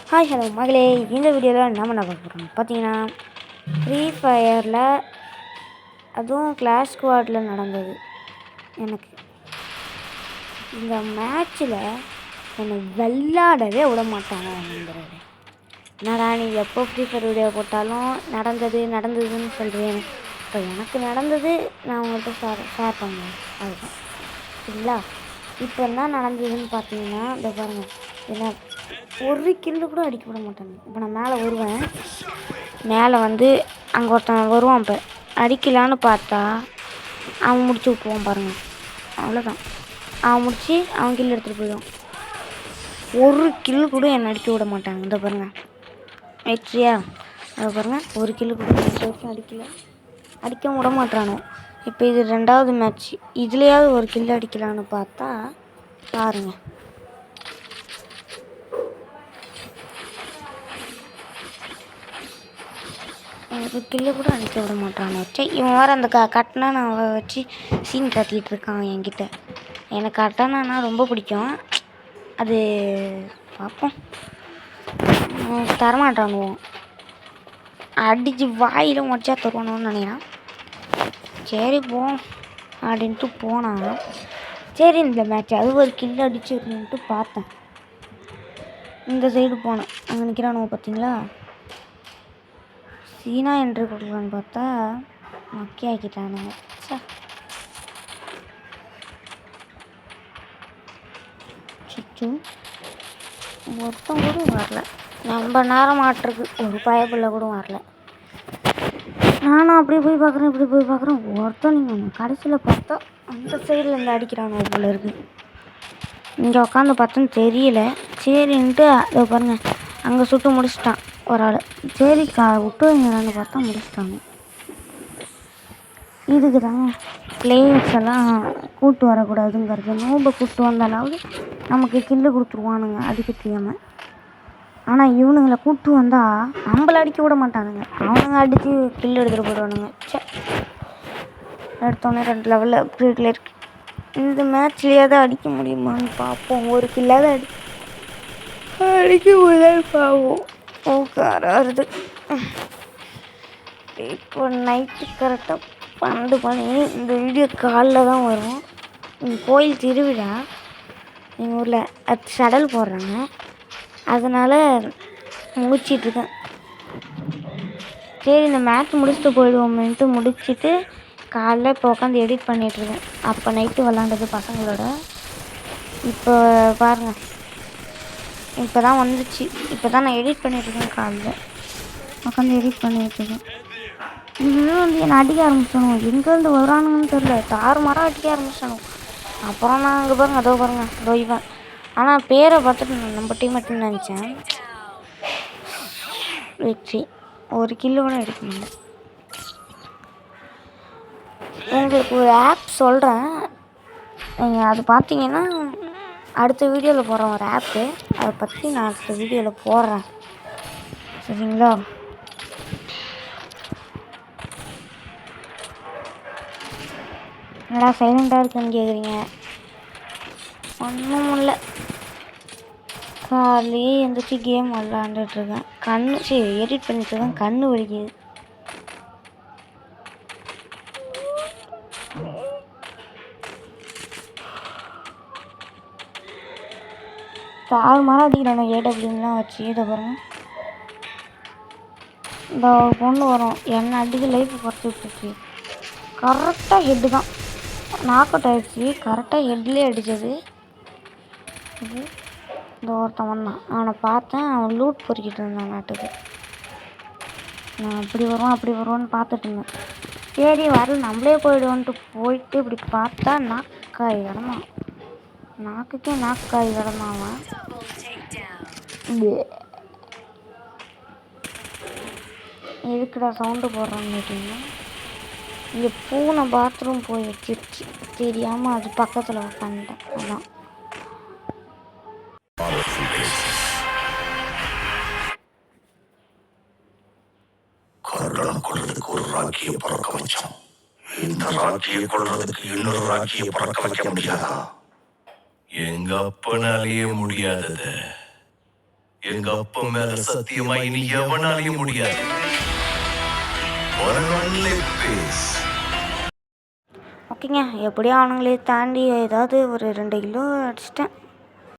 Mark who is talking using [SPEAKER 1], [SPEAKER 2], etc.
[SPEAKER 1] Hi hello மகளே, இந்த வீடியோவில் நம்ம என்ன பார்க்க போகிறோம் பார்த்தீங்கன்னா, ஃப்ரீ ஃபயரில் அதுவும் கிளாஸ் ஸ்குவாடில் நடந்தது. எனக்கு இந்த மேட்ச்சில் என்னை விளாடவே விட மாட்டாங்க நண்பர்களே. என்னடா நீ எப்போ ஃப்ரீ ஃபயர் வீடியோ போட்டாலும் நடந்ததுன்னு சொல்கிறேன். இப்போ எனக்கு நடந்தது நான் உங்கள்கிட்ட ஷேர் பண்ணுவேன். அதுதான் சரிங்களா. இப்போ என்ன நடந்ததுன்னு பார்த்தீங்கன்னா, இந்த பாருங்கள், என்ன ஒரு கில்லு கூட அடிக்க விட மாட்டாங்க. இப்போ நான் மேலே வருவேன், மேலே வந்து அங்கே ஒருத்தன் வருவான். இப்போ அடிக்கலான்னு பார்த்தா அவன் முடிச்சு விட்டுருவான் பாருங்கள். அவ்வளோதான், அவன் முடிச்சு அவன் கில் எடுத்துகிட்டு போயிடுவான். ஒரு கில்லு கூட என்னை அடிக்க விட மாட்டாங்க. இந்த பாருங்கள் வெற்றியா, அதை பாருங்கள், ஒரு கில்லு கூட அடிக்க விட மாட்டானோ. இப்போ இது 2வது மேட்ச், இதுலேயாவது ஒரு கில்லு அடிக்கலான்னு பார்த்தா பாருங்கள், ஒரு கில்லு கூட அடிக்க விட மாட்டானோ. சரி, இவன் வேறு அந்த கட்டினா நான் வச்சு சீன் காட்டிகிட்டு இருக்கான் என்கிட்ட. எனக்கு கட்டணான்னா ரொம்ப பிடிக்கும். அது பார்ப்போம், தரமாட்டானுவோம். அடித்து வாயில் முடிச்சா தருவானோன்னு நினைக்கிறான். சரி போம் அப்படின்ட்டு போனான். சரி, இந்த மேட்ச் அது ஒரு கில்லு அடிச்சுட்டு பார்த்தேன். இந்த சைடு போனேன், அங்கே நிற்கிறானுவோ பார்த்தீங்களா. சீனா என்ட்ரி கொடுக்கலான்னு பார்த்தா மக்கி ஆக்கிட்டானுங்க. சுச்சு ஒருத்தம் கூட வரல. ரொம்ப நேரம் மாட்டுருக்கு, ஒரு பயப்புள்ள கூட வரல. நானும் அப்படி போய் பார்க்குறேன், ஒருத்தன் நீங்கள் கடைசியில் பார்த்தா அந்த சைடில் இருந்து அடிக்கிறானு போல இருக்குது. இங்கே உட்காந்து பார்த்தோன்னு தெரியல. சரின்ட்டு அதை பாருங்கள், அங்கே சுட்டு முடிச்சிட்டான் ஒரு ஆள். சரி விட்டு வைங்களான்னு பார்த்தா முடிச்சிட்டாங்க. இதுக்கு தாங்க பிளேயர்ஸ் எல்லாம் கூப்பிட்டு வரக்கூடாதுங்கிறது. நோம்பை கூப்பிட்டு வந்தாலாவது நமக்கு கில்லு கொடுத்துருவானுங்க அடிக்க தெரியாமல். ஆனால் இவனுங்களை கூப்பிட்டு வந்தால் நம்மளை அடிக்க விட மாட்டானுங்க, அவனுங்க அடித்து கில்லு எடுத்துகிட்டு போயிடுவானுங்க. எடுத்தோடனே 2 லெவலில் அப்கிரேடில் இருக்கு. இந்த மேட்ச்லேயே தான் அடிக்க முடியுமான்னு பார்ப்போம். ஒரு கில்லாவது அடிக்க முடியாது பார்ப்போம். வருது. இப்போ நைட்டு கரெக்டாக 12 மணி. இந்த வீடியோ காலில் தான் வரும். கோயில் திருவிழா எங்கள் ஊரில், அது சடல் போடுறாங்க, அதனால் முடிச்சிட்ருக்கேன். சரி, இந்த மேட்ச் முடிச்சுட்டு போயிடுவோம்ன்ட்டு முடிச்சுட்டு காலைல இப்போ உட்காந்து எடிட் பண்ணிகிட்ருக்கேன். அப்போ நைட்டு விளாண்டது பசங்களோட. இப்போ பாருங்கள், இப்போ தான் வந்துச்சு. இப்போ தான் நான் எடிட் பண்ணிகிட்ருக்கேன். காலைல உட்காந்து எடிட் பண்ணிகிட்ருக்கேன். இன்னும் வந்து என்னை அடிக்க ஆரம்பிச்சிடணும். எங்கேருந்து வரானுங்கன்னு தெரியல, தாறுமாறாக அடிக்க ஆரம்பிச்சிடணும். அப்புறம் நான் அங்கே பாருங்கள், அதோ பாருங்கள், அதோ இவன். ஆனால் பேரை பார்த்துட்டு நான் நம்ம டீம் மட்டும் நினச்சேன். வெற்றி, ஒரு கில்லு கூட எடுக்க முடியல. உங்களுக்கு ஒரு ஆப் சொல்கிறேன், நீங்கள் அது பார்த்தீங்கன்னா அடுத்த வீடியோவில் போடுறேன். ஒரு ஆப்பு, அதை பற்றி நான் அடுத்த வீடியோவில் போடுறேன், சரிங்களா. என்னடா சைலண்டாக இருக்குன்னு கேட்குறீங்க. ஒன்றும் இல்லை, காலையே எழுந்திரிச்சி கேம் விளாண்டுட்ருக்கேன். எடிட் பண்ணிட்டுருக்கேன், கண்ணு வலிக்குது. தாறுமாறாக அடிக்கிறானு ஏடபிள்யூலாம் வச்சு. இதை பாருங்கள், இந்த ஒரு பொண்ணு வரும், என்ன அடிக்க லைஃப் குறைச்சி விட்டுருச்சு. கரெக்டாக ஹெட்டு தான் நாக் அவுட் ஆகிடுச்சு. கரெக்டாக ஹெட்லேயே அடித்தது. இது இந்த ஒருத்தன் வந்தான், அவனை பார்த்தேன். அவன் லூட் பொறுக்கிட்டு இருந்தான் நாட்டுக்கு. நான் அப்படி வருவான்னு பார்த்துட்டு இருந்தேன். சரி வரல, நம்மளே போயிட்டு இப்படி பார்த்தா நாக்காய் கிடந்தான். நாக்குக்கே நாக்காய் கிடந்தான் அவன். எதுக்குடா சவுண்டு போடுறான்னு கேட்டிங்கன்னா, இங்கே பூனை பாத்ரூம் போய் வச்சிருச்சு, தெரியாமல் அது பக்கத்தில் உட்காந்துட்டேன். அதான்
[SPEAKER 2] ஒரு ராக்கியை பறக்க வச்சோம். இந்த ராக்கியை கொள்றதுக்கு இன்னொரு ராக்கியை பறக்க வைக்க முடியாதா? எங்க அப்பனாலேயே முடியாதது எங்க அப்பா மேல சத்தியமா இனி எவனாலையும் முடியாது. One only piece.
[SPEAKER 1] ஓகேங்க, எப்படியும் அவனுங்களே தாண்டி ஏதாவது ஒரு 2 கிலோ அடிச்சிட்டேன்.